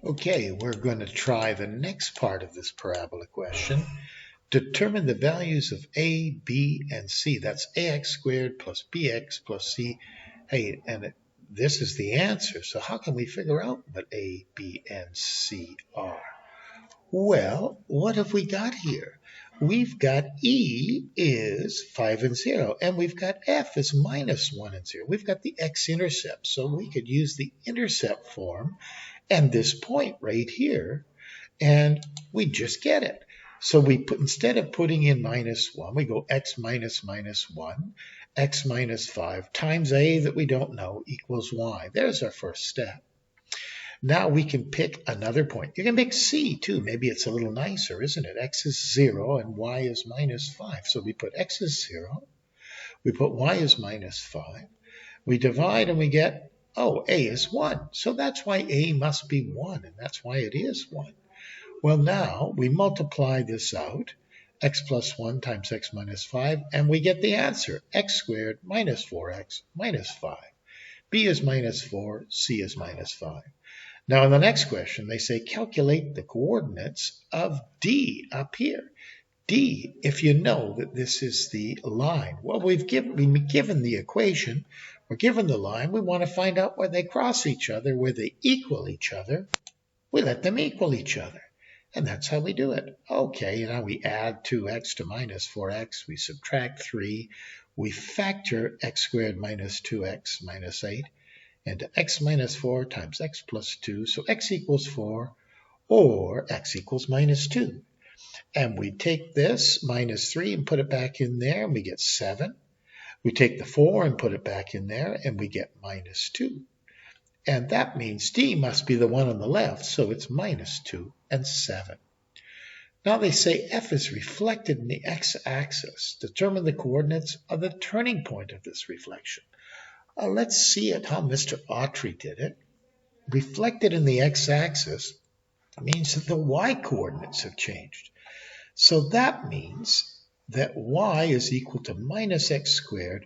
Okay, we're going to try the next part of this parabola question. Determine the values of a, b, and c. That's ax squared plus bx plus c. Hey, and this is the answer. So how can we figure out what a, b, and c are? Well, what have we got here? We've got e is 5 and 0, and we've got f is minus 1 and 0. We've got the x-intercept, so we could use the intercept form and this point right here, and we just get it. So we put, instead of putting in minus 1, we go x minus minus 1, x minus 5 times a that we don't know equals y. There's our first step. Now we can pick another point. You can pick c too. Maybe it's a little nicer, isn't it? X is 0 and y is minus 5. So we put x is 0. We put y is minus 5. We divide and we get, oh, a is 1. So that's why a must be 1, and that's why it is 1. Well, now we multiply this out, x plus 1 times x minus 5, and we get the answer, x squared minus 4x minus 5. b is minus 4, c is minus 5. Now, in the next question, they say calculate the coordinates of D up here. D, if you know that this is the line. Well, we've been given the equation. We're given the line. We want to find out where they cross each other, where they equal each other. We let them equal each other. And that's how we do it. Okay, now we add 2x to minus 4x. We subtract 3. We factor x squared minus 2x minus 8. Into x minus 4 times x plus 2. So x equals 4 or x equals minus 2. And we take this minus 3 and put it back in there and we get 7. We take the 4 and put it back in there and we get minus 2. And that means D must be the one on the left, so it's minus 2 and 7. Now they say F is reflected in the x-axis. Determine the coordinates of the turning point of this reflection. Let's see it, how Mr. Autry did it. Reflected in the x-axis means that the y-coordinates have changed. So that means that y is equal to minus x squared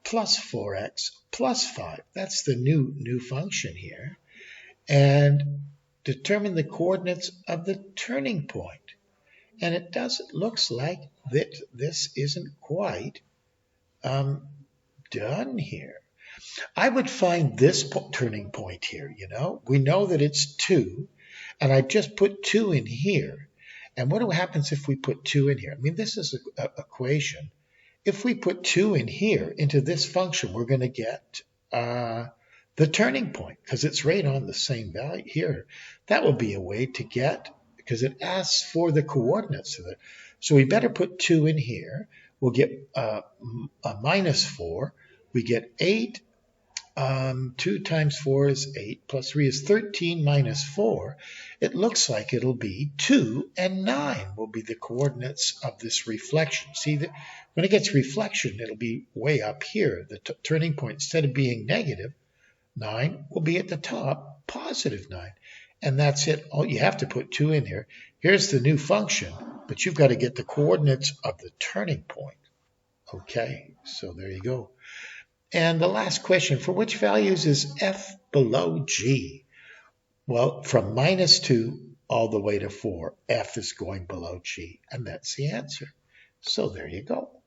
plus 4x plus 5. That's the new function here. And determine the coordinates of the turning point. And it looks like that this isn't quite done here. I would find this turning point here, you know. We know that it's 2, and I just put 2 in here. And what happens if we put 2 in here? I mean, this is an equation. If we put 2 in here into this function, we're going to get the turning point because it's right on the same value here. That will be a way to get, because it asks for the coordinates of it. So we better put 2 in here. We'll get a minus 4. We get 8. 2 times 4 is 8, plus 3 is 13 minus 4. It looks like it'll be 2 and 9 will be the coordinates of this reflection. See, that when it gets reflection, it'll be way up here. The turning point, instead of being negative 9, will be at the top, positive 9. And that's it. Oh, you have to put 2 in here. Here's the new function, but you've got to get the coordinates of the turning point. Okay, so there you go. And the last question, for which values is f below g? Well, from minus 2 all the way to 4, f is going below g, and that's the answer. So there you go.